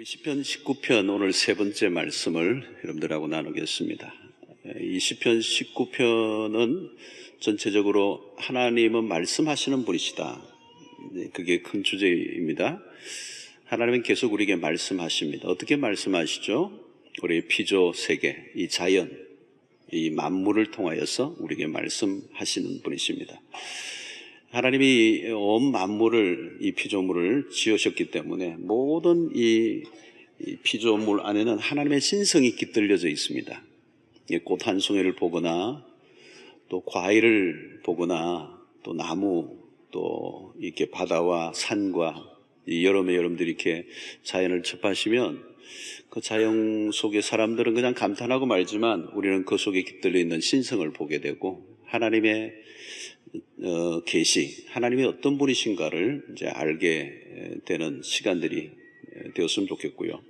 시편 19편 오늘 세 번째 말씀을 여러분들하고 나누겠습니다. 이 시편 19편은 전체적으로 하나님은 말씀하시는 분이시다. 그게 큰 주제입니다. 하나님은 계속 우리에게 말씀하십니다. 어떻게 말씀하시죠? 우리 피조 세계, 이 자연, 이 만물을 통하여서 우리에게 말씀하시는 분이십니다. 하나님이 온 만물을, 이 피조물을 지으셨기 때문에 모든 이 피조물 안에는 하나님의 신성이 깃들여져 있습니다. 꽃 한 송이를 보거나 또 과일을 보거나 또 나무 또 이렇게 바다와 산과 여름에 여러분들이 이렇게 자연을 접하시면 그 자연 속의 사람들은 그냥 감탄하고 말지만 우리는 그 속에 깃들려 있는 신성을 보게 되고 하나님의 계시, 하나님이 어떤 분이신가를 이제 알게 되는 시간들이 되었으면 좋겠고요.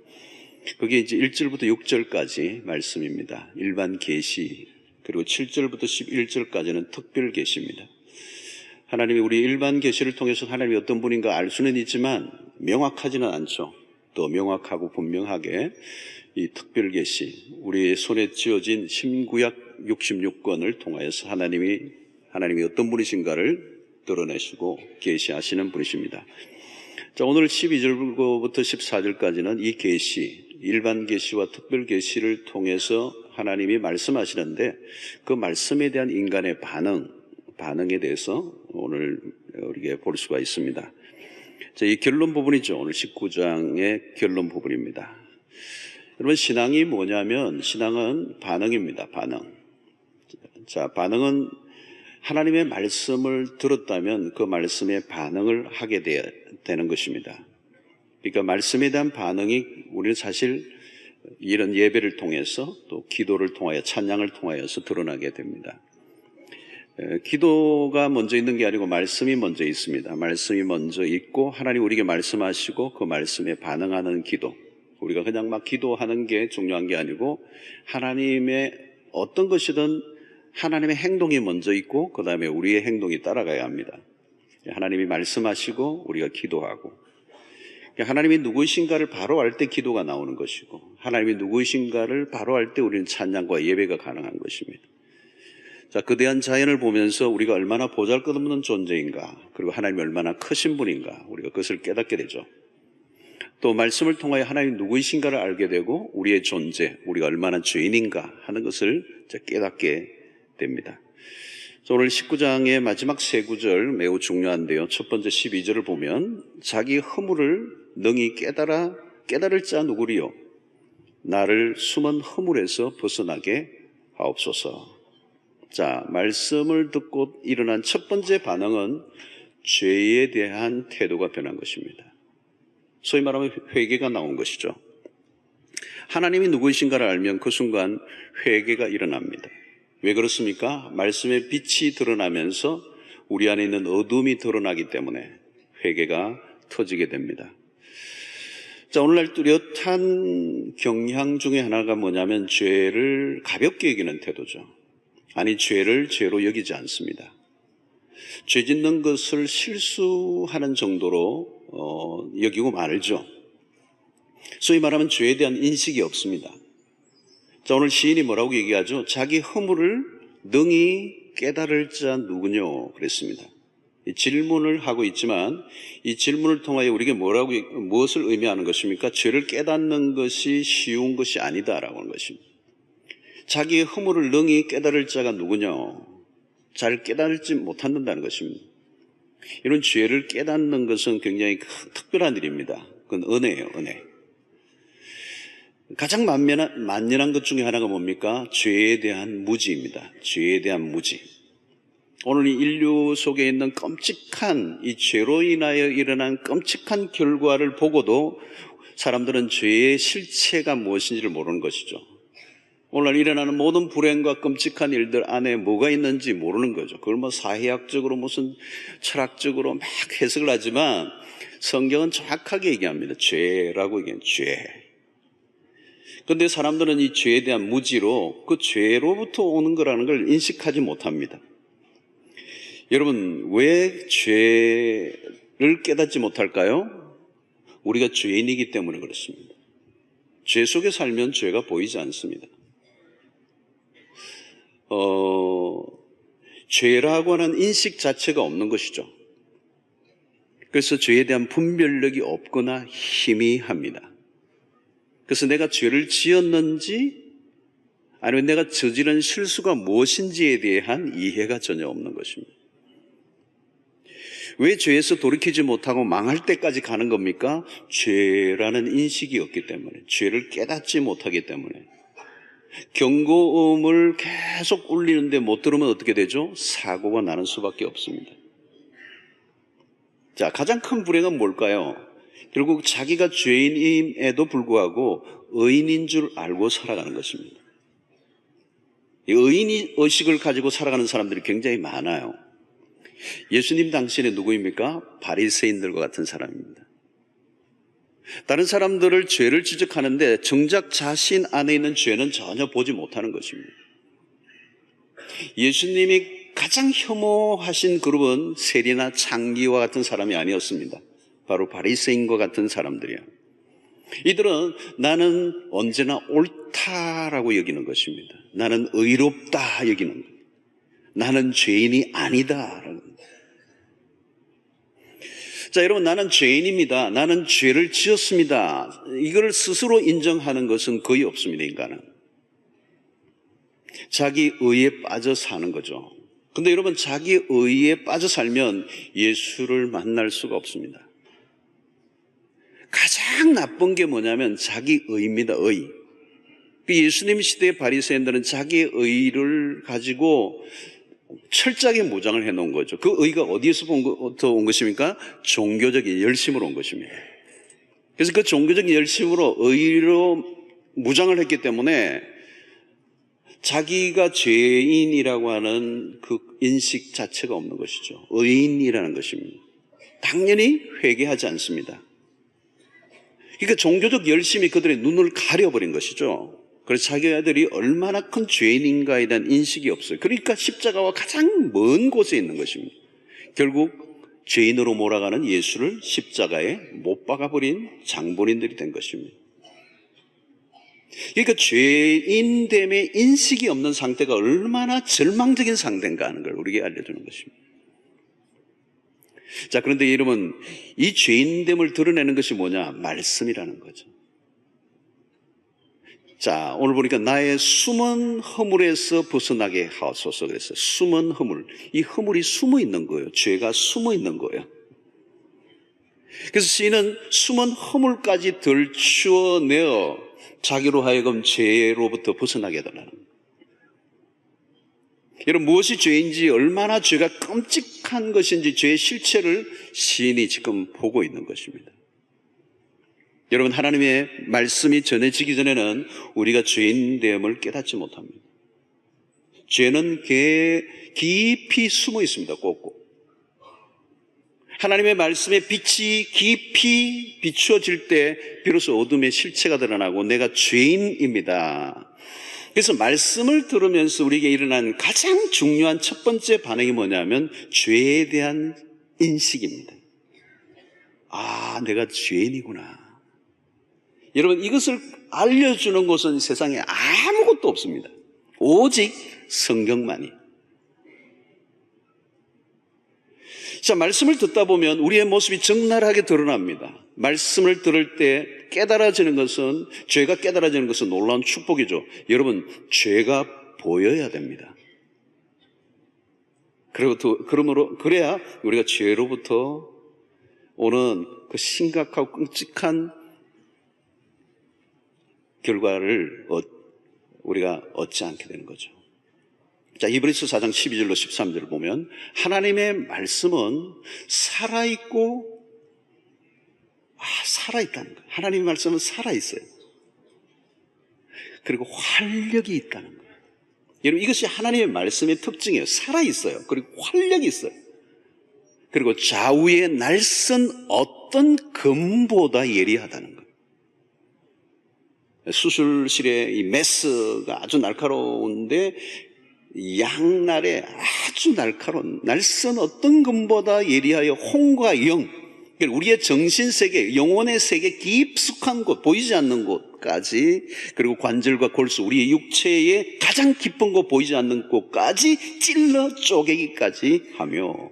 그게 이제 1절부터 6절까지 말씀입니다. 일반 계시, 그리고 7절부터 11절까지는 특별 계시입니다. 하나님이 우리 일반 계시를 통해서 하나님이 어떤 분인가 알 수는 있지만 명확하지는 않죠. 또 명확하고 분명하게 이 특별 계시, 우리의 손에 쥐어진 신구약 66권을 통하여서 하나님이 어떤 분이신가를 드러내시고 계시하시는 분이십니다. 자, 오늘 12절부터 14절까지는 이 계시, 일반 계시와 특별 계시를 통해서 하나님이 말씀하시는데 그 말씀에 대한 인간의 반응에 대해서 오늘 우리가 볼 수가 있습니다. 자, 이 결론 부분이죠. 오늘 19장의 결론 부분입니다. 여러분, 신앙이 뭐냐면 신앙은 반응입니다. 반응. 자, 반응은 하나님의 말씀을 들었다면 그 말씀에 반응을 하게 되는 것입니다. 그러니까 말씀에 대한 반응이 우리는 사실 이런 예배를 통해서 또 기도를 통하여 찬양을 통하여서 드러나게 됩니다. 기도가 먼저 있는 게 아니고 말씀이 먼저 있습니다. 말씀이 먼저 있고 하나님 우리에게 말씀하시고 그 말씀에 반응하는 기도. 우리가 그냥 막 기도하는 게 중요한 게 아니고 하나님의 어떤 것이든 하나님의 행동이 먼저 있고 그 다음에 우리의 행동이 따라가야 합니다. 하나님이 말씀하시고 우리가 기도하고 하나님이 누구이신가를 바로 알 때 기도가 나오는 것이고 하나님이 누구이신가를 바로 알 때 우리는 찬양과 예배가 가능한 것입니다. 자, 거대한 자연을 보면서 우리가 얼마나 보잘것없는 존재인가 그리고 하나님이 얼마나 크신 분인가 우리가 그것을 깨닫게 되죠. 또 말씀을 통하여 하나님 누구이신가를 알게 되고 우리의 존재, 우리가 얼마나 죄인인가 하는 것을 깨닫게 됩니다. 오늘 19장의 마지막 세 구절 매우 중요한데요. 첫 번째 12절을 보면 자기 허물을 능히 깨달을 자 누구리요? 나를 숨은 허물에서 벗어나게 하옵소서. 자, 말씀을 듣고 일어난 첫 번째 반응은 죄에 대한 태도가 변한 것입니다. 소위 말하면 회개가 나온 것이죠. 하나님이 누구이신가를 알면 그 순간 회개가 일어납니다. 왜 그렇습니까? 말씀의 빛이 드러나면서 우리 안에 있는 어둠이 드러나기 때문에 회개가 터지게 됩니다. 자, 오늘날 뚜렷한 경향 중에 하나가 뭐냐면 죄를 가볍게 여기는 태도죠. 아니, 죄를 죄로 여기지 않습니다. 죄 짓는 것을 실수하는 정도로 여기고 말죠. 소위 말하면 죄에 대한 인식이 없습니다. 자, 오늘 시인이 뭐라고 얘기하죠? 자기 허물을 능히 깨달을 자 누구뇨? 그랬습니다. 이 질문을 하고 있지만 이 질문을 통하여 우리에게 무엇을 의미하는 것입니까? 죄를 깨닫는 것이 쉬운 것이 아니다라고 하는 것입니다. 자기의 허물을 능히 깨달을 자가 누구뇨? 잘 깨달지 못한다는 것입니다. 이런 죄를 깨닫는 것은 굉장히 특별한 일입니다. 그건 은혜예요, 은혜. 가장 만연한 것 중에 하나가 뭡니까? 죄에 대한 무지입니다. 죄에 대한 무지. 오늘 이 인류 속에 있는 끔찍한 이 죄로 인하여 일어난 끔찍한 결과를 보고도 사람들은 죄의 실체가 무엇인지를 모르는 것이죠. 오늘 일어나는 모든 불행과 끔찍한 일들 안에 뭐가 있는지 모르는 거죠. 그걸 뭐 사회학적으로 무슨 철학적으로 막 해석을 하지만 성경은 정확하게 얘기합니다. 죄라고 얘기해요. 죄. 그런데 사람들은 이 죄에 대한 무지로 그 죄로부터 오는 거라는 걸 인식하지 못합니다. 여러분, 왜 죄를 깨닫지 못할까요? 우리가 죄인이기 때문에 그렇습니다. 죄 속에 살면 죄가 보이지 않습니다. 죄라고 하는 인식 자체가 없는 것이죠. 그래서 죄에 대한 분별력이 없거나 희미합니다. 그래서 내가 죄를 지었는지 아니면 내가 저지른 실수가 무엇인지에 대한 이해가 전혀 없는 것입니다. 왜 죄에서 돌이키지 못하고 망할 때까지 가는 겁니까? 죄라는 인식이 없기 때문에, 죄를 깨닫지 못하기 때문에. 경고음을 계속 울리는데 못 들으면 어떻게 되죠? 사고가 나는 수밖에 없습니다. 자, 가장 큰 불행은 뭘까요? 결국 자기가 죄인임에도 불구하고 의인인 줄 알고 살아가는 것입니다. 이 의인 의식을 가지고 살아가는 사람들이 굉장히 많아요. 예수님 당시에는 누구입니까? 바리새인들과 같은 사람입니다. 다른 사람들을 죄를 지적하는데 정작 자신 안에 있는 죄는 전혀 보지 못하는 것입니다. 예수님이 가장 혐오하신 그룹은 세리나 창기와 같은 사람이 아니었습니다. 바로 바리새인과 같은 사람들이야. 이들은 나는 언제나 옳다라고 여기는 것입니다. 나는 의롭다 여기는 겁니다. 나는 죄인이 아니다. 자, 여러분, 나는 죄인입니다. 나는 죄를 지었습니다. 이걸 스스로 인정하는 것은 거의 없습니다, 인간은. 자기 의에 빠져 사는 거죠. 근데 여러분, 자기 의에 빠져 살면 예수를 만날 수가 없습니다. 가장 나쁜 게 뭐냐면 자기 의입니다, 의. 예수님 시대의 바리새인들은 자기 의를 가지고 철저하게 무장을 해놓은 거죠. 그 의가 어디에서부터 온 것입니까? 종교적인 열심으로 온 것입니다. 그래서 그 종교적인 열심으로 의로 무장을 했기 때문에 자기가 죄인이라고 하는 그 인식 자체가 없는 것이죠. 의인이라는 것입니다. 당연히 회개하지 않습니다. 그러니까 종교적 열심이 그들의 눈을 가려버린 것이죠. 그래서 자기들이 얼마나 큰 죄인인가에 대한 인식이 없어요. 그러니까 십자가와 가장 먼 곳에 있는 것입니다. 결국 죄인으로 몰아가는 예수를 십자가에 못 박아버린 장본인들이 된 것입니다. 그러니까 죄인됨의 인식이 없는 상태가 얼마나 절망적인 상태인가 하는 걸 우리에게 알려주는 것입니다. 자, 그런데 여러분, 이 죄인됨을 드러내는 것이 뭐냐? 말씀이라는 거죠. 자, 오늘 보니까 나의 숨은 허물에서 벗어나게 하소서 그랬어요. 숨은 허물. 이 허물이 숨어 있는 거예요. 죄가 숨어 있는 거예요. 그래서 시인은 숨은 허물까지 들추어내어 자기로 하여금 죄로부터 벗어나게 해달라는 거예요. 여러분, 무엇이 죄인지, 얼마나 죄가 끔찍한 것인지 죄의 실체를 시인이 지금 보고 있는 것입니다. 여러분, 하나님의 말씀이 전해지기 전에는 우리가 죄인됨을 깨닫지 못합니다. 죄는 깊이 숨어 있습니다. 꼭꼭. 하나님의 말씀의 빛이 깊이 비추어질 때 비로소 어둠의 실체가 드러나고 내가 죄인입니다. 그래서 말씀을 들으면서 우리에게 일어난 가장 중요한 첫 번째 반응이 뭐냐면 죄에 대한 인식입니다. 아, 내가 죄인이구나. 여러분, 이것을 알려주는 것은 세상에 아무것도 없습니다. 오직 성경만이. 자, 말씀을 듣다 보면 우리의 모습이 적나라하게 드러납니다. 말씀을 들을 때 깨달아지는 것은, 죄가 깨달아지는 것은 놀라운 축복이죠. 여러분, 죄가 보여야 됩니다. 그래야 우리가 죄로부터 오는 그 심각하고 끔찍한 결과를 우리가 얻지 않게 되는 거죠. 자, 히브리서 4장 12절로 13절을 보면 하나님의 말씀은 살아있고 살아있다는 거예요. 하나님의 말씀은 살아있어요. 그리고 활력이 있다는 거예요. 여러분, 이것이 하나님의 말씀의 특징이에요. 살아있어요. 그리고 활력이 있어요. 그리고 좌우의 날선 어떤 검보다 예리하다는 거예요. 수술실에 이 메스가 아주 날카로운데 양날에 아주 날카로운 날선 어떤 검보다 예리하여 혼과 영, 우리의 정신세계, 영혼의 세계 깊숙한 곳, 보이지 않는 곳 손가락까지, 그리고 관절과 골수, 우리의 육체의 가장 깊은 곳, 보이지 않는 곳까지 찔러 쪼개기까지 하며,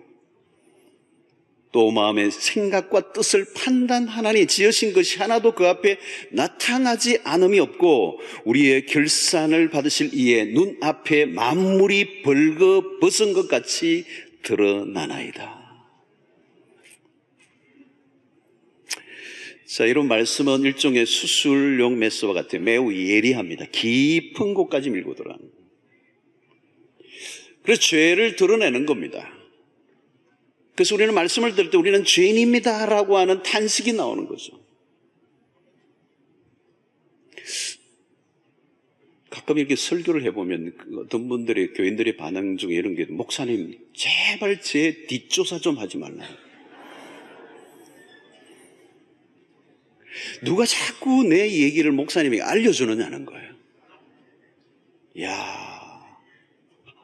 또 마음의 생각과 뜻을 판단하나니 지으신 것이 하나도 그 앞에 나타나지 않음이 없고, 우리의 결산을 받으실 이의 눈앞에 만물이 벌거벗은 것 같이 드러나나이다. 자, 이런 말씀은 일종의 수술용 메스와 같아요. 매우 예리합니다. 깊은 곳까지 밀고 들어가는 거예요. 그래서 죄를 드러내는 겁니다. 그래서 우리는 말씀을 들을 때 우리는 죄인입니다 라고 하는 탄식이 나오는 거죠. 가끔 이렇게 설교를 해보면 어떤 분들의, 교인들의 반응 중에 이런 게, 목사님 제발 제 뒷조사 좀 하지 말라. 누가 자꾸 내 얘기를 목사님에게 알려주느냐는 거예요. 이야,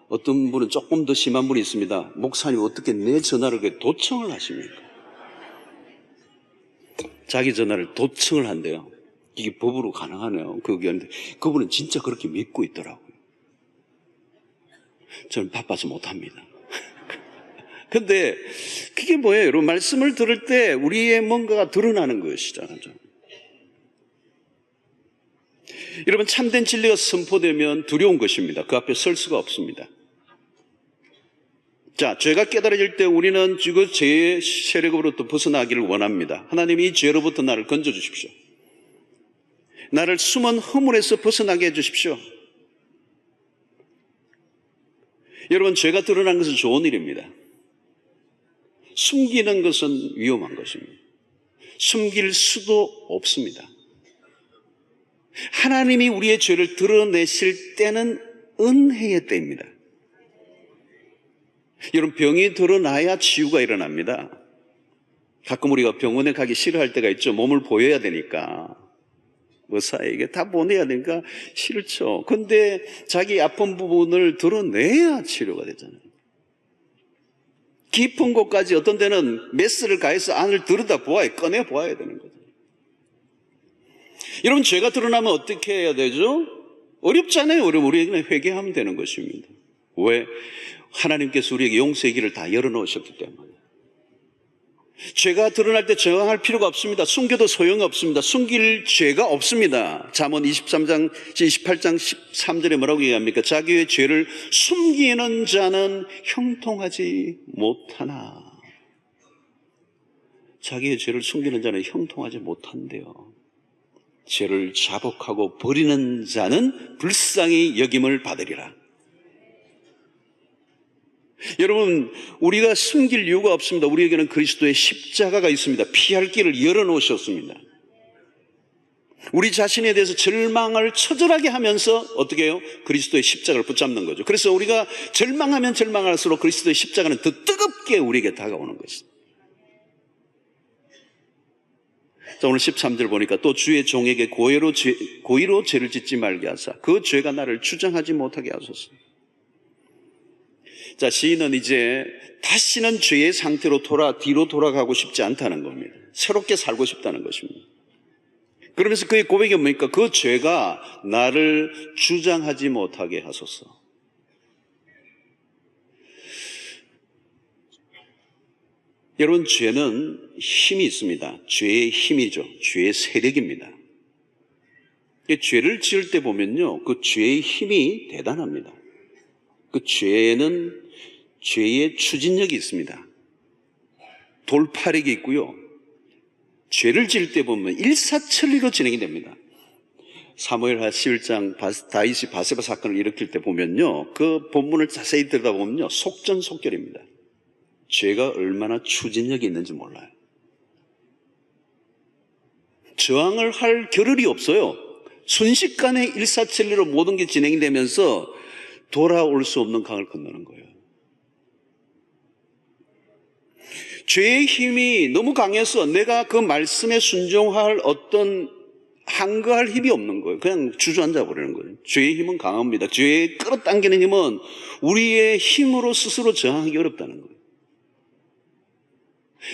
어떤 분은 조금 더 심한 분이 있습니다. 목사님 어떻게 내 전화를 도청을 하십니까? 자기 전화를 도청을 한대요. 이게 법으로 가능하네요. 그분은 진짜 그렇게 믿고 있더라고요. 저는 바빠서 못합니다. 근데 그게 뭐예요? 여러분, 말씀을 들을 때 우리의 뭔가가 드러나는 것이잖아요. 여러분, 참된 진리가 선포되면 두려운 것입니다. 그 앞에 설 수가 없습니다. 자, 죄가 깨달아질 때 우리는 지금 죄의 세력으로부터 벗어나기를 원합니다. 하나님이 이 죄로부터 나를 건져주십시오. 나를 숨은 허물에서 벗어나게 해주십시오. 여러분, 죄가 드러난 것은 좋은 일입니다. 숨기는 것은 위험한 것입니다. 숨길 수도 없습니다. 하나님이 우리의 죄를 드러내실 때는 은혜의 때입니다. 여러분, 병이 드러나야 치유가 일어납니다. 가끔 우리가 병원에 가기 싫어할 때가 있죠. 몸을 보여야 되니까. 의사에게 다 보내야 되니까 싫죠. 근데 자기 아픈 부분을 드러내야 치료가 되잖아요. 깊은 곳까지 어떤 데는 메스를 가해서 안을 들여다보아야, 꺼내보아야 되는 거죠. 여러분, 죄가 드러나면 어떻게 해야 되죠? 어렵잖아요. 우리에게는 회개하면 되는 것입니다. 왜? 하나님께서 우리에게 용서의 길을 다 열어놓으셨기 때문에. 죄가 드러날 때 저항할 필요가 없습니다. 숨겨도 소용없습니다. 숨길 죄가 없습니다. 잠언 28장 13절에 뭐라고 얘기합니까? 자기의 죄를 숨기는 자는 형통하지 못하나. 자기의 죄를 숨기는 자는 형통하지 못한대요. 죄를 자복하고 버리는 자는 불쌍히 여김을 받으리라. 여러분, 우리가 숨길 이유가 없습니다. 우리에게는 그리스도의 십자가가 있습니다. 피할 길을 열어놓으셨습니다. 우리 자신에 대해서 절망을 처절하게 하면서 어떻게 해요? 그리스도의 십자가를 붙잡는 거죠. 그래서 우리가 절망하면 절망할수록 그리스도의 십자가는 더 뜨겁게 우리에게 다가오는 것입니다. 자, 오늘 13절 보니까 또 주의 종에게 고의로 죄를 짓지 말게 하사 그 죄가 나를 주장하지 못하게 하소서. 자, 시인은 이제 다시는 죄의 상태로 뒤로 돌아가고 싶지 않다는 겁니다. 새롭게 살고 싶다는 것입니다. 그러면서 그의 고백이 뭡니까? 그 죄가 나를 주장하지 못하게 하소서. 여러분, 죄는 힘이 있습니다. 죄의 힘이죠. 죄의 세력입니다. 죄를 지을 때 보면요, 그 죄의 힘이 대단합니다. 그 죄는 죄의 추진력이 있습니다. 돌파력이 있고요. 죄를 지을 때 보면 일사천리로 진행이 됩니다. 사무엘하 11장 다윗이 바세바 사건을 일으킬 때 보면요, 그 본문을 자세히 들여다보면요, 속전속결입니다. 죄가 얼마나 추진력이 있는지 몰라요. 저항을 할 겨를이 없어요. 순식간에 일사천리로 모든 게 진행이 되면서 돌아올 수 없는 강을 건너는 거예요. 죄의 힘이 너무 강해서 내가 그 말씀에 순종할 어떤 항거할 힘이 없는 거예요. 그냥 주저앉아 버리는 거예요. 죄의 힘은 강합니다. 죄의 끌어당기는 힘은 우리의 힘으로 스스로 저항하기 어렵다는 거예요.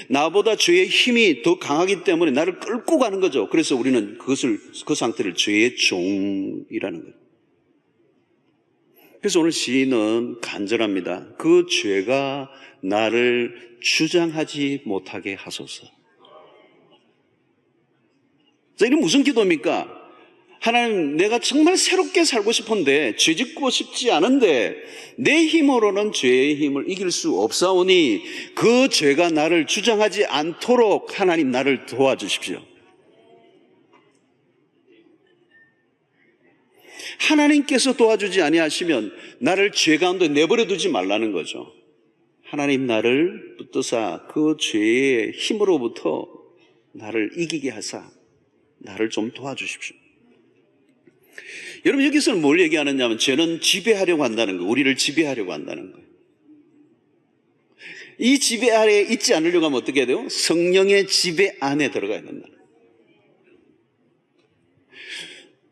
나보다 죄의 힘이 더 강하기 때문에 나를 끌고 가는 거죠. 그래서 우리는 그 상태를 죄의 종이라는 거예요. 그래서 오늘 시인은 간절합니다. 그 죄가 나를 주장하지 못하게 하소서. 자, 이게 무슨 기도입니까? 하나님, 내가 정말 새롭게 살고 싶은데, 죄 짓고 싶지 않은데, 내 힘으로는 죄의 힘을 이길 수 없사오니, 그 죄가 나를 주장하지 않도록 하나님 나를 도와주십시오. 하나님께서 도와주지 아니하시면 나를 죄 가운데 내버려 두지 말라는 거죠. 하나님 나를 붙드사 그 죄의 힘으로부터 나를 이기게 하사 나를 좀 도와주십시오. 여러분, 여기서는 뭘 얘기하느냐면 죄는 지배하려고 한다는 거예요. 우리를 지배하려고 한다는 거예요. 이 지배 아래에 있지 않으려고 하면 어떻게 해야 돼요? 성령의 지배 안에 들어가야 된다는 거예요.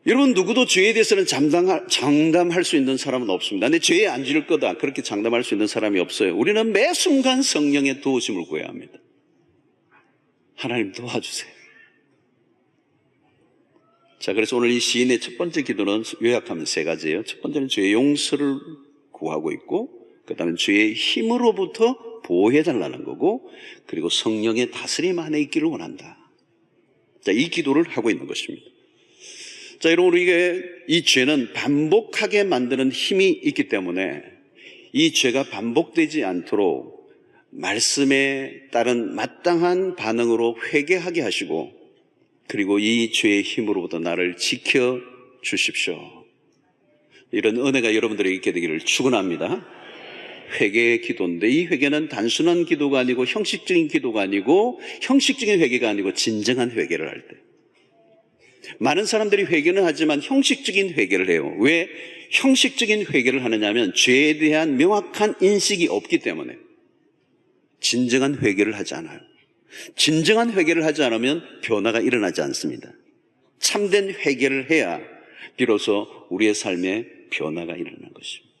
여러분, 누구도 죄에 대해서는 장담할 수 있는 사람은 없습니다. 내 죄에 안 지을 거다, 그렇게 장담할 수 있는 사람이 없어요. 우리는 매 순간 성령의 도우심을 구해야 합니다. 하나님 도와주세요. 자, 그래서 오늘 이 시인의 첫 번째 기도는 요약하면 세 가지예요. 첫 번째는 죄의 용서를 구하고 있고, 그 다음에 죄의 힘으로부터 보호해달라는 거고, 그리고 성령의 다스림 안에 있기를 원한다. 자, 이 기도를 하고 있는 것입니다. 자, 여러분, 우리에게 이 죄는 반복하게 만드는 힘이 있기 때문에 이 죄가 반복되지 않도록 말씀에 따른 마땅한 반응으로 회개하게 하시고, 그리고 이 죄의 힘으로부터 나를 지켜 주십시오. 이런 은혜가 여러분들에게 있게 되기를 축원합니다. 회개의 기도인데, 이 회개는 단순한 기도가 아니고 형식적인 기도가 아니고 형식적인 회개가 아니고 진정한 회개를 할 때, 많은 사람들이 회개는 하지만 형식적인 회개를 해요. 왜 형식적인 회개를 하느냐면 죄에 대한 명확한 인식이 없기 때문에 진정한 회개를 하지 않아요. 진정한 회개를 하지 않으면 변화가 일어나지 않습니다. 참된 회개를 해야 비로소 우리의 삶에 변화가 일어나는 것입니다.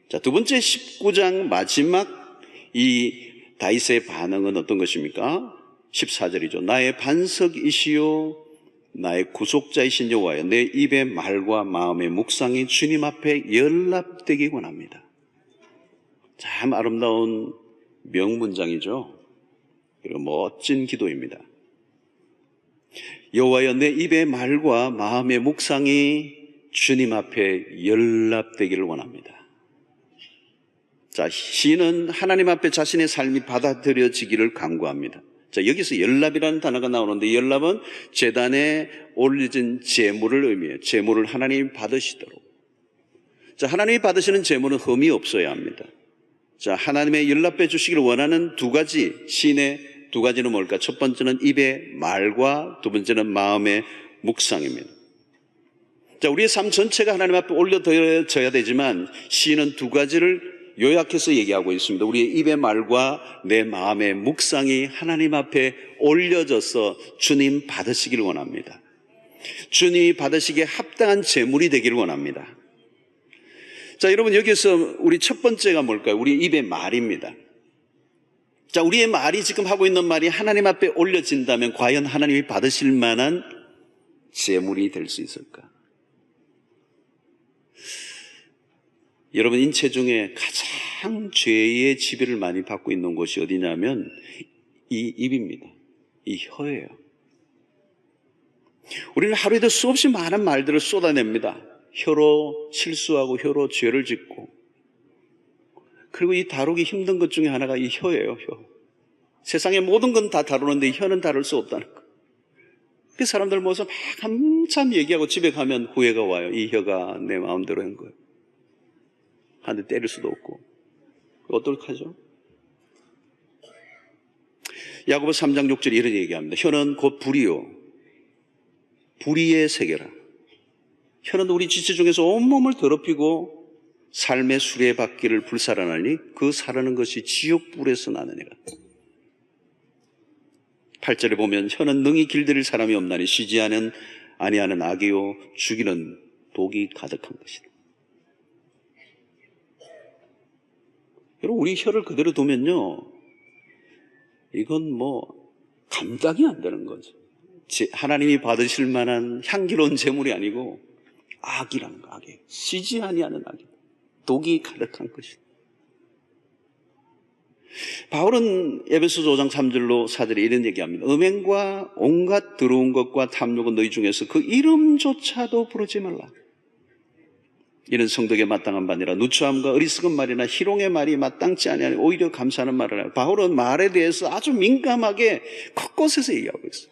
자, 두 번째 19장 마지막 이 다윗의 반응은 어떤 것입니까? 14절이죠. 나의 반석이시요 나의 구속자이신 여호와여, 내 입의 말과 마음의 묵상이 주님 앞에 연락되기 원합니다. 참 아름다운 명문장이죠. 그리고 멋진 기도입니다. 여호와여, 내 입의 말과 마음의 묵상이 주님 앞에 연락되기를 원합니다. 자, 시인은 하나님 앞에 자신의 삶이 받아들여지기를 간구합니다. 자, 여기서 연납이라는 단어가 나오는데, 연납은 제단에 올려진 제물을 의미해요. 제물을 하나님이 받으시도록. 자, 하나님이 받으시는 제물은 흠이 없어야 합니다. 자, 하나님의 연락해 주시기를 원하는 두 가지, 시인의 두 가지는 뭘까? 첫 번째는 입의 말과 두 번째는 마음의 묵상입니다. 자, 우리의 삶 전체가 하나님 앞에 올려져야 되지만 시인은 두 가지를 요약해서 얘기하고 있습니다. 우리의 입의 말과 내 마음의 묵상이 하나님 앞에 올려져서 주님 받으시기를 원합니다. 주님이 받으시기에 합당한 제물이 되기를 원합니다. 자, 여러분, 여기서 우리 첫 번째가 뭘까요? 우리 입의 말입니다. 자, 우리의 말이 지금 하고 있는 말이 하나님 앞에 올려진다면 과연 하나님이 받으실 만한 제물이 될 수 있을까? 여러분, 인체 중에 가장 죄의 지배를 많이 받고 있는 곳이 어디냐면 이 입입니다. 이 혀예요. 우리는 하루에도 수없이 많은 말들을 쏟아냅니다. 혀로 실수하고 혀로 죄를 짓고, 그리고 이 다루기 힘든 것 중에 하나가 이 혀예요. 혀. 세상의 모든 건 다 다루는데 혀는 다룰 수 없다는 거. 그 사람들 모여서 막 한참 얘기하고 집에 가면 후회가 와요. 이 혀가 내 마음대로 한 거예요. 한 대 때릴 수도 없고. 어떡하죠? 야고보 3장 6절에 이런 얘기합니다. 혀는 곧 불이요, 불의의 세계라. 혀는 우리 지체 중에서 온몸을 더럽히고 삶의 수레바퀴를 불살라나니 그 사르는 것이 지옥불에서 나느니라. 8절에 보면 혀는 능히 길들일 사람이 없나니 쉬지 아니하는 악이요 죽이는 독이 가득한 것이다. 여러분, 우리 혀를 그대로 두면요, 이건 뭐 감당이 안 되는 거죠. 하나님이 받으실 만한 향기로운 제물이 아니고 악이라는 거, 악이. 쉬지 아니하는 악이. 독이 가득한 것이다. 바울은 에베소서 5장 3절로 4절에 이런 얘기합니다. 음행과 온갖 더러운 것과 탐욕은 너희 중에서 그 이름조차도 부르지 말라. 이는 성덕에 마땅한 바 아니라 누추함과 어리석은 말이나 희롱의 말이 마땅치 아니하니 오히려 감사하는 말을 하라. 바울은 말에 대해서 아주 민감하게 곳곳에서 얘기하고 있어요.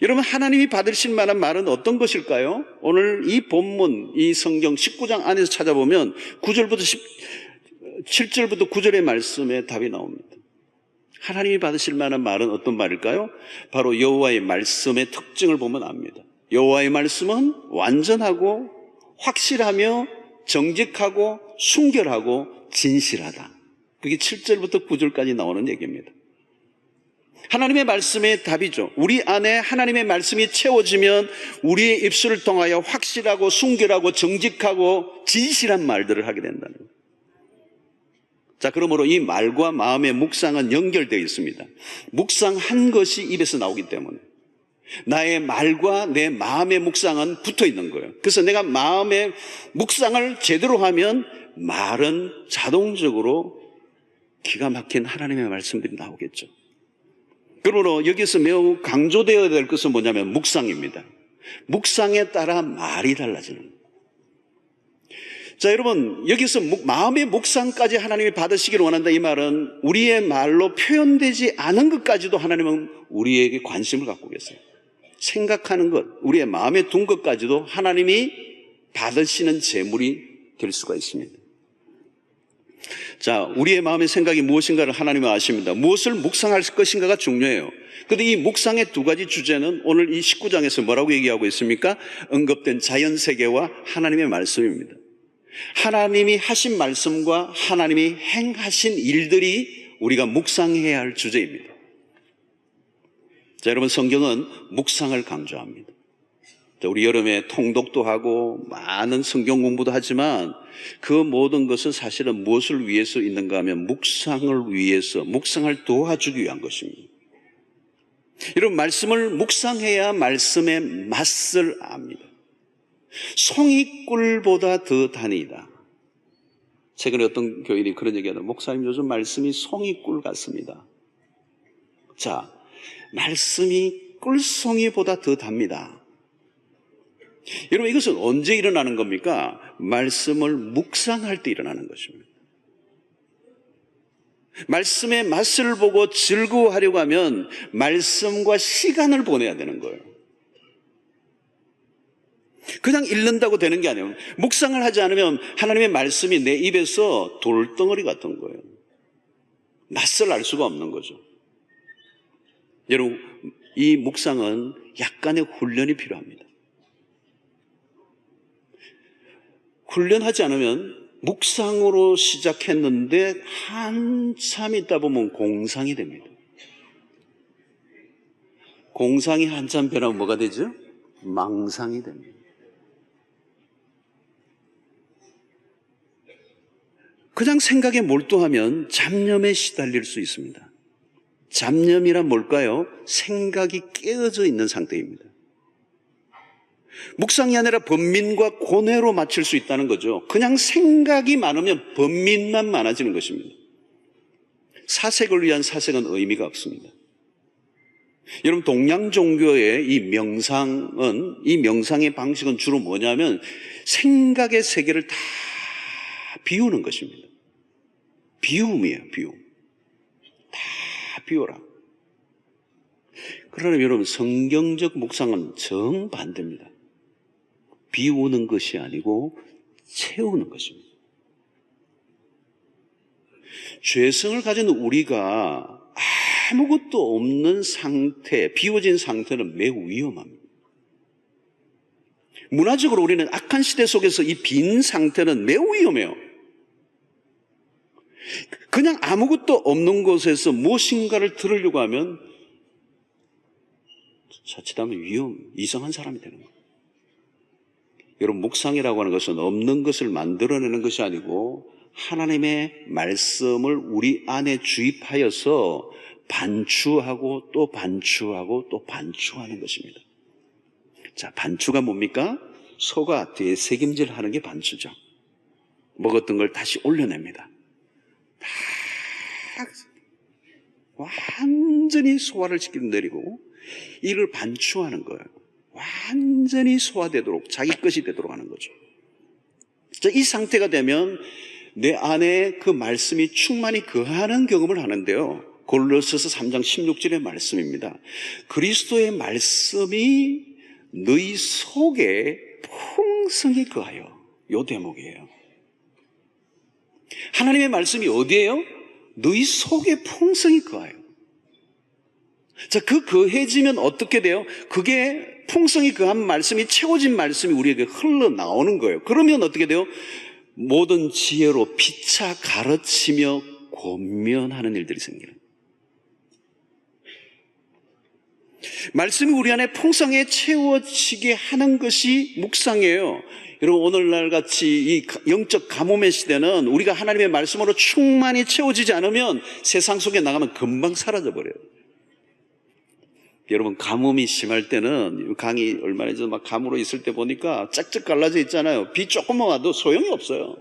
여러분, 하나님이 받으실 만한 말은 어떤 것일까요? 오늘 이 본문, 이 성경 19장 안에서 찾아보면 7절부터 9절의 말씀에 답이 나옵니다. 하나님이 받으실 만한 말은 어떤 말일까요? 바로 여호와의 말씀의 특징을 보면 압니다. 여호와의 말씀은 완전하고 확실하며 정직하고 순결하고 진실하다. 그게 7절부터 9절까지 나오는 얘기입니다. 하나님의 말씀의 답이죠. 우리 안에 하나님의 말씀이 채워지면 우리의 입술을 통하여 확실하고 순결하고 정직하고 진실한 말들을 하게 된다는 거예요. 자, 그러므로 이 말과 마음의 묵상은 연결되어 있습니다. 묵상한 것이 입에서 나오기 때문에 나의 말과 내 마음의 묵상은 붙어 있는 거예요. 그래서 내가 마음의 묵상을 제대로 하면 말은 자동적으로 기가 막힌 하나님의 말씀들이 나오겠죠. 그러므로 여기서 매우 강조되어야 될 것은 뭐냐면 묵상입니다. 묵상에 따라 말이 달라지는 거예요. 자, 여러분, 여기서 마음의 묵상까지 하나님이 받으시기를 원한다. 이 말은 우리의 말로 표현되지 않은 것까지도 하나님은 우리에게 관심을 갖고 계세요. 생각하는 것, 우리의 마음에 둔 것까지도 하나님이 받으시는 제물이 될 수가 있습니다. 자, 우리의 마음의 생각이 무엇인가를 하나님은 아십니다. 무엇을 묵상할 것인가가 중요해요. 그런데 이 묵상의 두 가지 주제는 오늘 이 19장에서 뭐라고 얘기하고 있습니까? 언급된 자연세계와 하나님의 말씀입니다. 하나님이 하신 말씀과 하나님이 행하신 일들이 우리가 묵상해야 할 주제입니다. 자, 여러분, 성경은 묵상을 강조합니다. 자, 우리 여름에 통독도 하고 많은 성경 공부도 하지만 그 모든 것은 사실은 무엇을 위해서 있는가 하면 묵상을 위해서, 묵상을 도와주기 위한 것입니다. 여러분, 말씀을 묵상해야 말씀의 맛을 압니다. 송이 꿀보다 더 단이다. 최근에 어떤 교인이 그런 얘기하더라고요. 목사님, 요즘 말씀이 송이 꿀 같습니다. 자, 말씀이 꿀송이보다 더 답니다. 여러분, 이것은 언제 일어나는 겁니까? 말씀을 묵상할 때 일어나는 것입니다. 말씀의 맛을 보고 즐거워하려고 하면 말씀과 시간을 보내야 되는 거예요. 그냥 읽는다고 되는 게 아니에요. 묵상을 하지 않으면 하나님의 말씀이 내 입에서 돌덩어리 같은 거예요. 맛을 알 수가 없는 거죠. 여러분, 이 묵상은 약간의 훈련이 필요합니다. 훈련하지 않으면 묵상으로 시작했는데 한참 있다 보면 공상이 됩니다. 공상이 한참 변하면 뭐가 되죠? 망상이 됩니다. 그냥 생각에 몰두하면 잡념에 시달릴 수 있습니다. 잡념이란 뭘까요? 생각이 깨어져 있는 상태입니다. 묵상이 아니라 번민과 고뇌로 맞출 수 있다는 거죠. 그냥 생각이 많으면 번민만 많아지는 것입니다. 사색을 위한 사색은 의미가 없습니다. 여러분, 동양 종교의 이 명상의 방식은 주로 뭐냐면 생각의 세계를 다 비우는 것입니다. 비움이에요, 비움. 다 비워라. 그러나 여러분, 성경적 묵상은 정반대입니다. 비우는 것이 아니고 채우는 것입니다. 죄성을 가진 우리가 아무것도 없는 상태, 비워진 상태는 매우 위험합니다. 문화적으로 우리는 악한 시대 속에서 이 빈 상태는 매우 위험해요. 그냥 아무것도 없는 곳에서 무엇인가를 들으려고 하면 자칫하면 이상한 사람이 되는 거예요. 여러분, 묵상이라고 하는 것은 없는 것을 만들어내는 것이 아니고 하나님의 말씀을 우리 안에 주입하여서 반추하고 또 반추하고 또 반추하는 것입니다. 자, 반추가 뭡니까? 소가 되새김질 하는 게 반추죠. 먹었던 걸 다시 올려냅니다. 완전히 소화를 시키고 내리고 이를 반추하는 거예요. 완전히 소화되도록, 자기 것이 되도록 하는 거죠. 자, 이 상태가 되면 내 안에 그 말씀이 충만히 거하는 경험을 하는데요. 골로새서 3장 16절의 말씀입니다. 그리스도의 말씀이 너희 속에 풍성히 거하여. 요 대목이에요. 하나님의 말씀이 어디에요? 너희 속에 풍성히 거하여. 자, 그 거해지면 어떻게 돼요? 그게 풍성히 거한 말씀이, 채워진 말씀이 우리에게 흘러나오는 거예요. 그러면 어떻게 돼요? 모든 지혜로 피차 가르치며 권면하는 일들이 생기는. 말씀이 우리 안에 풍성하게 채워지게 하는 것이 묵상이에요. 여러분, 오늘날 같이 이 영적 가뭄의 시대는 우리가 하나님의 말씀으로 충만히 채워지지 않으면 세상 속에 나가면 금방 사라져버려요. 여러분, 가뭄이 심할 때는, 강이 얼마나 전에 막 가뭄으로 있을 때 보니까 짝짝 갈라져 있잖아요. 비 조금만 와도 소용이 없어요.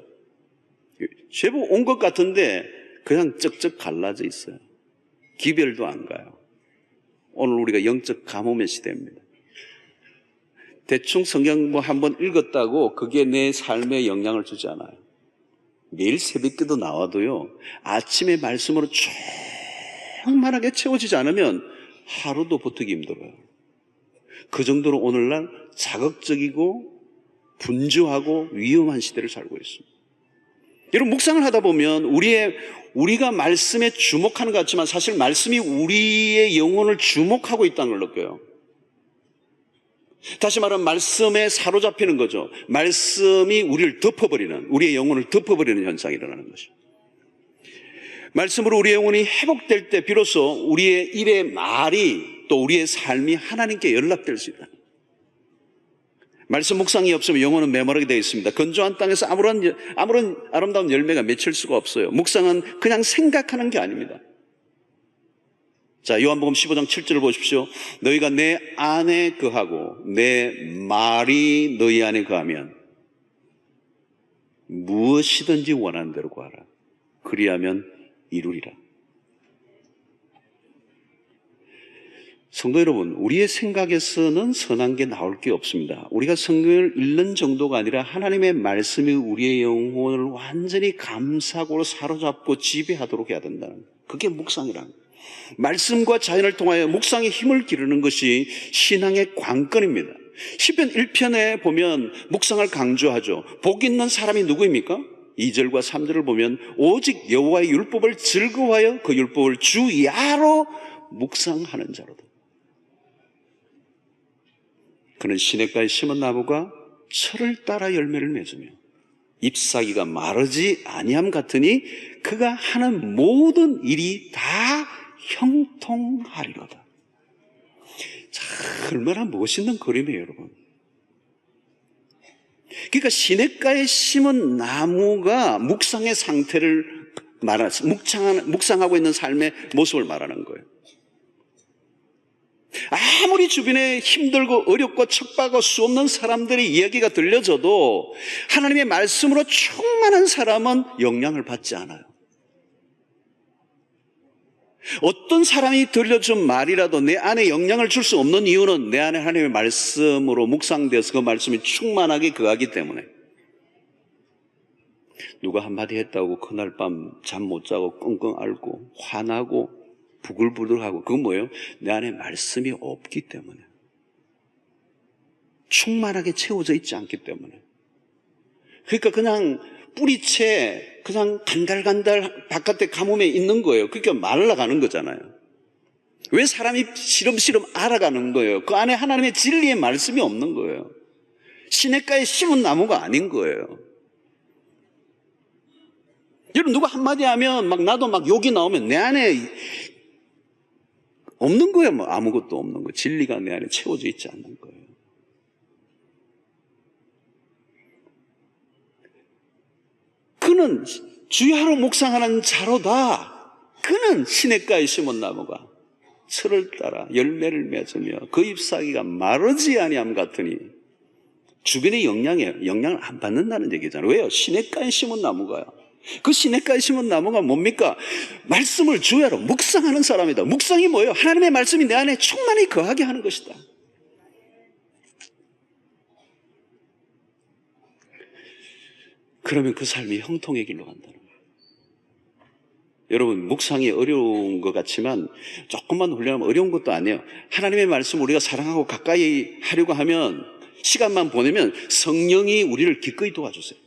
제법 온 것 같은데 그냥 쩍쩍 갈라져 있어요. 기별도 안 가요. 오늘 우리가 영적 가뭄의 시대입니다. 대충 성경 뭐 한번 읽었다고 그게 내 삶에 영향을 주지 않아요. 매일 새벽기도 나와도요, 아침에 말씀으로 충만하게 채워지지 않으면 하루도 버티기 힘들어요. 그 정도로 오늘날 자극적이고 분주하고 위험한 시대를 살고 있습니다. 여러분, 묵상을 하다 보면 우리가 말씀에 주목하는 것 같지만 사실 말씀이 우리의 영혼을 주목하고 있다는 걸 느껴요. 다시 말하면 말씀에 사로잡히는 거죠. 말씀이 우리를 덮어버리는, 우리의 영혼을 덮어버리는 현상이 일어나는 것이죠. 말씀으로 우리의 영혼이 회복될 때 비로소 우리의 입의 말이 또 우리의 삶이 하나님께 연락될 수 있다. 말씀 묵상이 없으면 영혼은 메마르게 되어 있습니다. 건조한 땅에서 아무런 아름다운 열매가 맺힐 수가 없어요. 묵상은 그냥 생각하는 게 아닙니다. 자, 요한복음 15장 7절을 보십시오. 너희가 내 안에 거하고 내 말이 너희 안에 거하면 무엇이든지 원하는 대로 구하라. 그리하면 이루리라. 성도 여러분, 우리의 생각에서는 선한 게 나올 게 없습니다. 우리가 성경을 읽는 정도가 아니라 하나님의 말씀이 우리의 영혼을 완전히 감싸고 사로잡고 지배하도록 해야 된다는 거예요. 그게 묵상이라는 거예요. 말씀과 자연을 통하여 묵상의 힘을 기르는 것이 신앙의 관건입니다. 시편 1편에 보면 묵상을 강조하죠. 복 있는 사람이 누구입니까? 2절과 3절을 보면 오직 여호와의 율법을 즐거워하여 그 율법을 주 야로 묵상하는 자로다. 그는 시냇가에 심은 나무가 철을 따라 열매를 맺으며 잎사귀가 마르지 아니함 같으니 그가 하는 모든 일이 다 형통하리로다. 자, 얼마나 멋있는 그림이에요, 여러분. 그러니까 시냇가에 심은 나무가 묵상의 상태를 묵상하고 있는 삶의 모습을 말하는 거예요. 아무리 주변에 힘들고 어렵고 척박하고 수없는 사람들의 이야기가 들려져도 하나님의 말씀으로 충만한 사람은 영향을 받지 않아요. 어떤 사람이 들려준 말이라도 내 안에 영향을 줄 수 없는 이유는 내 안에 하나님의 말씀으로 묵상되어서 그 말씀이 충만하게 거하기 때문에. 누가 한마디 했다고 그날 밤 잠 못 자고 끙끙 앓고 화나고 부글부글하고, 그건 뭐예요? 내 안에 말씀이 없기 때문에, 충만하게 채워져 있지 않기 때문에. 그러니까 그냥 뿌리채 그냥 간달간달 바깥에 가뭄에 있는 거예요. 그러니까 말라가는 거잖아요. 왜 사람이 시름시름 알아가는 거예요? 그 안에 하나님의 진리의 말씀이 없는 거예요. 시냇가에 심은 나무가 아닌 거예요. 여러분, 누가 한마디 하면 나도 욕이 나오면 내 안에 없는 거예요. 아무것도 없는 거예요. 진리가 내 안에 채워져 있지 않는 거예요. 그는 주야로 묵상하는 자로다. 그는 시냇가에 심은 나무가 철을 따라 열매를 맺으며 그 잎사귀가 마르지 아니함 같으니 주변의 영향을 안 받는다는 얘기잖아요. 왜요? 시냇가에 심은 나무가요. 그 시냇가에 심은 나무가 뭡니까? 말씀을 주야로 묵상하는 사람이다. 묵상이 뭐예요? 하나님의 말씀이 내 안에 충만히 거하게 하는 것이다. 그러면 그 삶이 형통의 길로 간다는 거예요. 여러분, 묵상이 어려운 것 같지만 조금만 훈련하면 어려운 것도 아니에요. 하나님의 말씀을 우리가 사랑하고 가까이 하려고 하면, 시간만 보내면 성령이 우리를 기꺼이 도와주세요.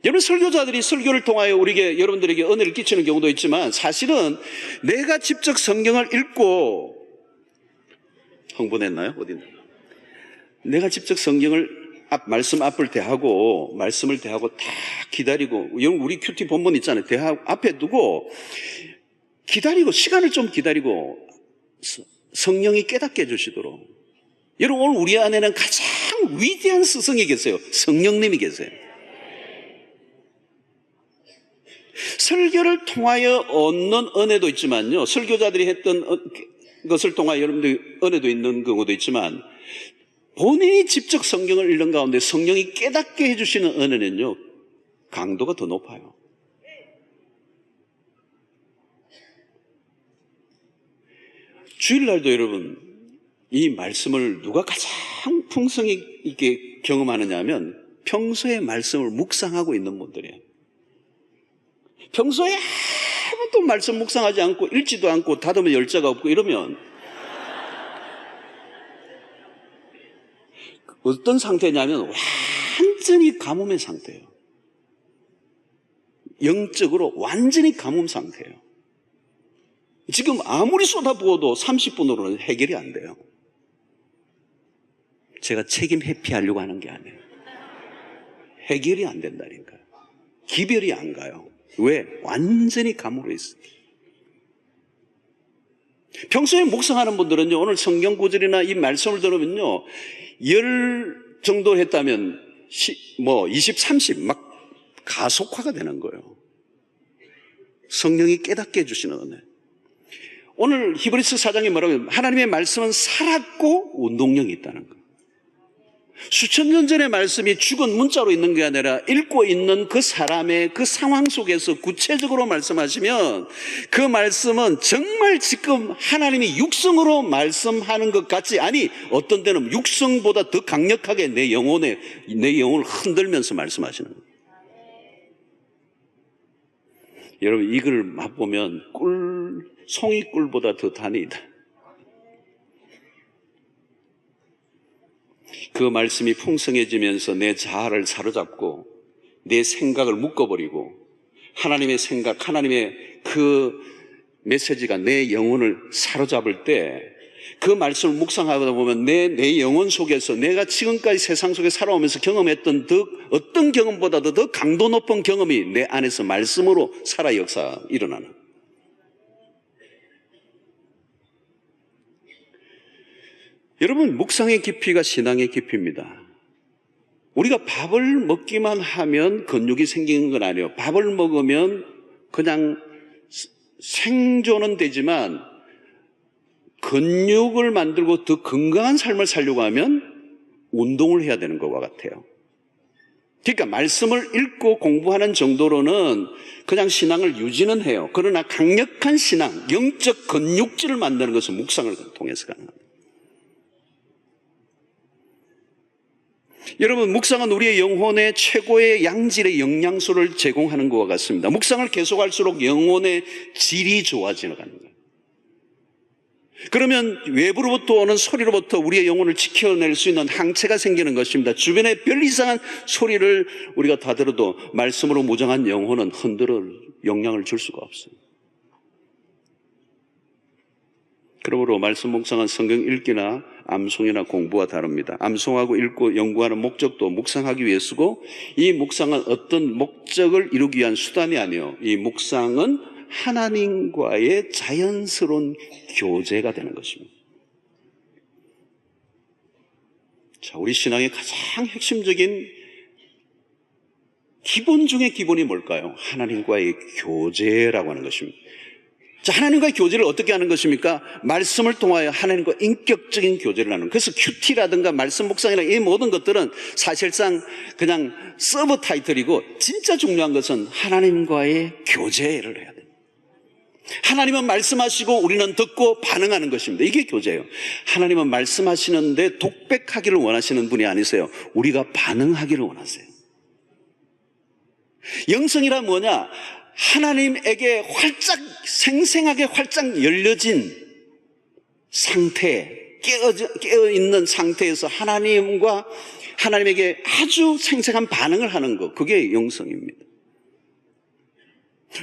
여러분, 설교자들이 설교를 통하여 여러분들에게 은혜를 끼치는 경우도 있지만, 사실은 내가 직접 성경을 읽고, 흥분했나요? 어딨나? 내가 직접 성경을 말씀 앞을 대하고, 말씀을 대하고 다 기다리고, 우리 큐티 본문 있잖아요. 앞에 두고 기다리고, 시간을 좀 기다리고 성령이 깨닫게 해주시도록. 여러분, 오늘 우리 안에는 가장 위대한 스승이 계세요. 성령님이 계세요. 설교를 통하여 얻는 은혜도 있지만요, 설교자들이 했던 것을 통하여 여러분들 은혜도 있는 경우도 있지만, 본인이 직접 성경을 읽는 가운데 성령이 깨닫게 해주시는 은혜는요, 강도가 더 높아요. 주일날도 여러분, 이 말씀을 누가 가장 풍성히 있게 경험하느냐 하면 평소에 말씀을 묵상하고 있는 분들이에요. 평소에 아무도 말씀 묵상하지 않고 읽지도 않고 닫으면 열자가 없고 이러면 어떤 상태냐면 완전히 가뭄의 상태예요. 영적으로 완전히 가뭄 상태예요. 지금 아무리 쏟아부어도 30분으로는 해결이 안 돼요. 제가 책임 회피하려고 하는 게 아니에요. 해결이 안 된다니까요. 기별이 안 가요. 왜? 완전히 가물어 있어요. 평소에 묵상하는 분들은요, 오늘 성경 구절이나 이 말씀을 들으면요, 10 정도 했다면 20, 30 막 가속화가 되는 거예요. 성령이 깨닫게 해주시는 은혜. 오늘 히브리서 4장에 뭐라고 해요? 하나님의 말씀은 살았고 운동력이 있다는 거예요. 수천 년 전의 말씀이 죽은 문자로 있는 게 아니라 읽고 있는 그 사람의 그 상황 속에서 구체적으로 말씀하시면 그 말씀은 정말 지금 하나님이 육성으로 말씀하는 것 같지, 아니 어떤 때는 육성보다 더 강력하게 내 영혼을 흔들면서 말씀하시는 거예요. 여러분, 이걸 맛보면 송이꿀보다 더 단이다. 그 말씀이 풍성해지면서 내 자아를 사로잡고 내 생각을 묶어버리고 하나님의 생각, 하나님의 그 메시지가 내 영혼을 사로잡을 때 그 말씀을 묵상하다 보면 내 영혼 속에서 내가 지금까지 세상 속에 살아오면서 경험했던 어떤 경험보다도 더 강도 높은 경험이 내 안에서 말씀으로 살아 역사 일어나는. 여러분, 묵상의 깊이가 신앙의 깊이입니다. 우리가 밥을 먹기만 하면 근육이 생기는 건 아니에요. 밥을 먹으면 그냥 생존은 되지만 근육을 만들고 더 건강한 삶을 살려고 하면 운동을 해야 되는 것과 같아요. 그러니까 말씀을 읽고 공부하는 정도로는 그냥 신앙을 유지는 해요. 그러나 강력한 신앙, 영적 근육질을 만드는 것은 묵상을 통해서 가능합니다. 여러분, 묵상은 우리의 영혼의 최고의 양질의 영양소를 제공하는 것과 같습니다. 묵상을 계속할수록 영혼의 질이 좋아지는 거예요. 그러면 외부로부터 오는 소리로부터 우리의 영혼을 지켜낼 수 있는 항체가 생기는 것입니다. 주변에 별 이상한 소리를 우리가 다 들어도 말씀으로 무장한 영혼은 흔들어 영향을 줄 수가 없어요. 그러므로 말씀 묵상은 성경 읽기나 암송이나 공부와 다릅니다. 암송하고 읽고 연구하는 목적도 묵상하기 위해서고, 이 묵상은 어떤 목적을 이루기 위한 수단이 아니에요. 이 묵상은 하나님과의 자연스러운 교제가 되는 것입니다. 자, 우리 신앙의 가장 핵심적인 기본 중에 기본이 뭘까요? 하나님과의 교제라고 하는 것입니다. 자, 하나님과의 교제를 어떻게 하는 것입니까? 말씀을 통하여 하나님과 인격적인 교제를 하는. 그래서 큐티라든가 말씀 묵상이나 이 모든 것들은 사실상 그냥 서브 타이틀이고, 진짜 중요한 것은 하나님과의 교제를 해야 돼요. 하나님은 말씀하시고 우리는 듣고 반응하는 것입니다. 이게 교제예요. 하나님은 말씀하시는데 독백하기를 원하시는 분이 아니세요. 우리가 반응하기를 원하세요. 영성이란 뭐냐? 하나님에게 활짝, 생생하게 활짝 열려진 상태, 깨어있는 상태에서 하나님에게 아주 생생한 반응을 하는 것, 그게 영성입니다.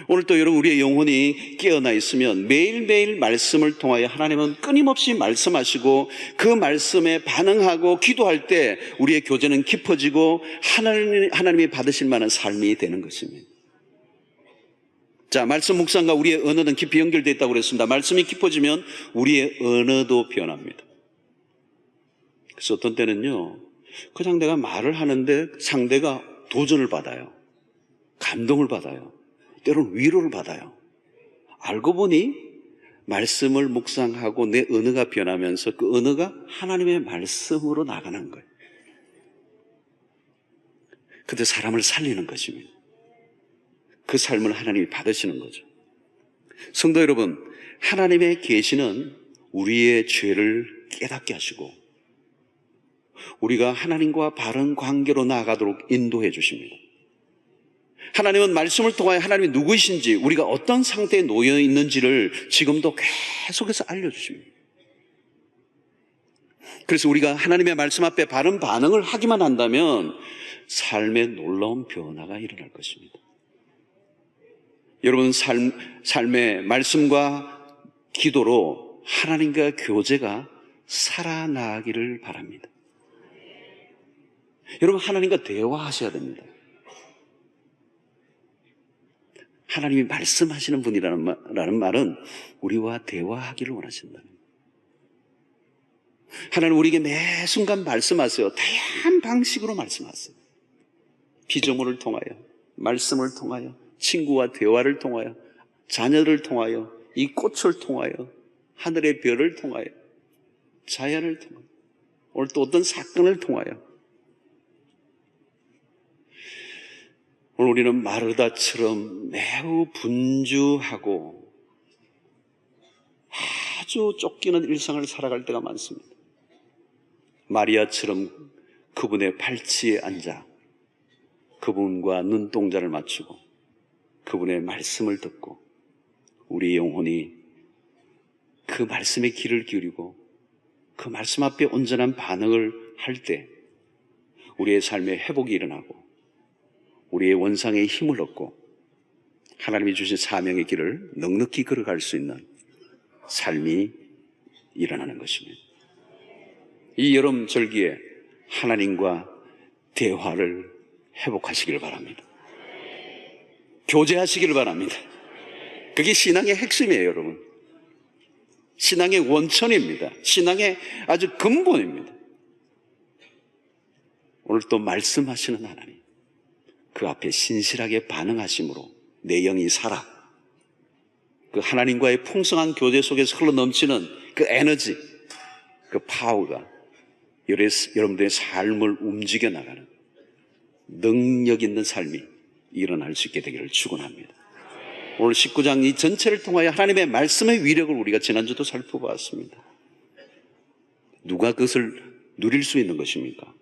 오늘 또 여러분, 우리의 영혼이 깨어나 있으면 매일매일 말씀을 통하여 하나님은 끊임없이 말씀하시고 그 말씀에 반응하고 기도할 때 우리의 교제는 깊어지고 하나님이 받으실 만한 삶이 되는 것입니다. 자, 말씀 묵상과 우리의 언어는 깊이 연결되어 있다고 그랬습니다. 말씀이 깊어지면 우리의 언어도 변합니다. 그래서 어떤 때는요, 그냥 내가 말을 하는데 상대가 도전을 받아요. 감동을 받아요. 때로는 위로를 받아요. 알고 보니 말씀을 묵상하고 내 언어가 변하면서 그 언어가 하나님의 말씀으로 나가는 거예요. 그때 사람을 살리는 것입니다. 그 삶을 하나님이 받으시는 거죠. 성도 여러분, 하나님의 계시는 우리의 죄를 깨닫게 하시고 우리가 하나님과 바른 관계로 나아가도록 인도해 주십니다. 하나님은 말씀을 통하여 하나님이 누구이신지, 우리가 어떤 상태에 놓여 있는지를 지금도 계속해서 알려주십니다. 그래서 우리가 하나님의 말씀 앞에 바른 반응을 하기만 한다면 삶에 놀라운 변화가 일어날 것입니다. 여러분, 삶의 말씀과 기도로 하나님과 교제가 살아나기를 바랍니다. 여러분, 하나님과 대화하셔야 됩니다. 하나님이 말씀하시는 분이라는 말은 우리와 대화하기를 원하신다. 하나님 우리에게 매 순간 말씀하세요. 다양한 방식으로 말씀하세요. 피조물을 통하여, 말씀을 통하여, 친구와 대화를 통하여, 자녀를 통하여, 이 꽃을 통하여, 하늘의 별을 통하여, 자연을 통하여, 오늘 또 어떤 사건을 통하여. 오늘 우리는 마르다처럼 매우 분주하고 아주 쫓기는 일상을 살아갈 때가 많습니다. 마리아처럼 그분의 팔치에 앉아 그분과 눈동자를 맞추고 그분의 말씀을 듣고 우리 영혼이 그 말씀에 귀를 기울이고 그 말씀 앞에 온전한 반응을 할 때 우리의 삶에 회복이 일어나고 우리의 원상의 힘을 얻고 하나님이 주신 사명의 길을 넉넉히 걸어갈 수 있는 삶이 일어나는 것입니다. 이 여름 절기에 하나님과 대화를 회복하시길 바랍니다. 교제하시길 바랍니다. 그게 신앙의 핵심이에요, 여러분. 신앙의 원천입니다. 신앙의 아주 근본입니다. 오늘 또 말씀하시는 하나님, 그 앞에 신실하게 반응하심으로 내 영이 살아. 그 하나님과의 풍성한 교제 속에서 흘러넘치는 그 에너지, 그 파워가 여러분들의 삶을 움직여 나가는 능력 있는 삶이 일어날 수 있게 되기를 축원합니다. 오늘 19장 이 전체를 통하여 하나님의 말씀의 위력을 우리가 지난주도 살펴보았습니다. 누가 그것을 누릴 수 있는 것입니까?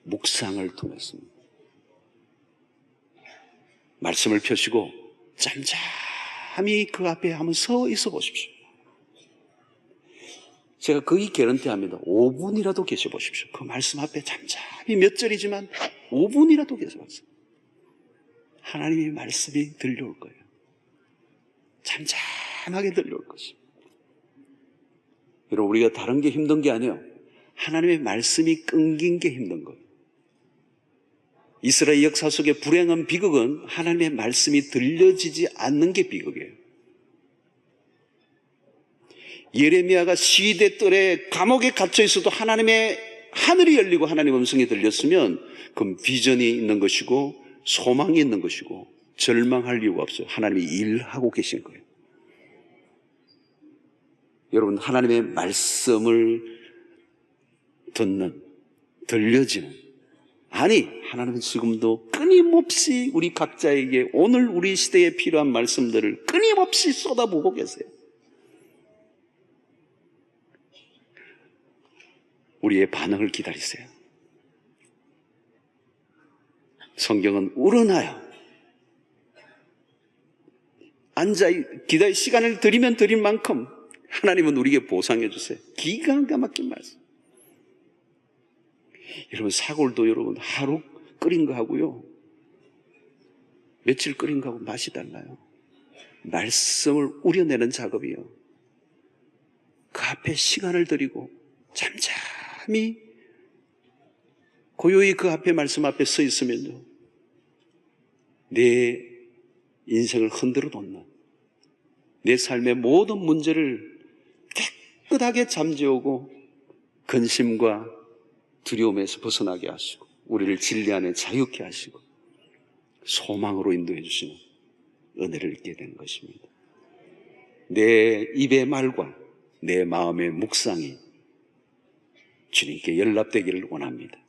묵상을 통했습니다. 말씀을 펴시고 잠잠히 그 앞에 한번 서 있어 보십시오. 제가 거의 개런티합니다. 5분이라도 계셔 보십시오. 그 말씀 앞에 잠잠히 몇 절이지만 5분이라도 계셔 보세요. 하나님의 말씀이 들려올 거예요. 잠잠하게 들려올 것입니다. 여러분, 우리가 다른 게 힘든 게 아니에요. 하나님의 말씀이 끊긴 게 힘든 거예요. 이스라엘 역사 속의 불행한 비극은 하나님의 말씀이 들려지지 않는 게 비극이에요. 예레미야가 시대 뜰에 감옥에 갇혀 있어도 하나님의 하늘이 열리고 하나님의 음성이 들렸으면 그건 비전이 있는 것이고 소망이 있는 것이고 절망할 이유가 없어요. 하나님이 일하고 계신 거예요. 여러분, 하나님의 말씀을 듣는, 들려지는, 아니, 하나님은 지금도 끊임없이 우리 각자에게 오늘 우리 시대에 필요한 말씀들을 끊임없이 쏟아부고 계세요. 우리의 반응을 기다리세요. 성경은 우러나요. 기다릴 시간을 드리면 드릴 만큼 하나님은 우리에게 보상해 주세요. 기가 막힌 말씀. 여러분, 사골도 여러분 하루 끓인 거 하고요, 며칠 끓인 거하고 맛이 달라요. 말씀을 우려내는 작업이요, 그 앞에 시간을 들이고 잠잠히 고요히 그 앞에 말씀 앞에 서 있으면요, 내 인생을 흔들어 놓는, 내 삶의 모든 문제를 깨끗하게 잠재우고 근심과 두려움에서 벗어나게 하시고 우리를 진리 안에 자유케 하시고 소망으로 인도해 주시는 은혜를 잊게 되는 것입니다. 내 입의 말과 내 마음의 묵상이 주님께 연락되기를 원합니다.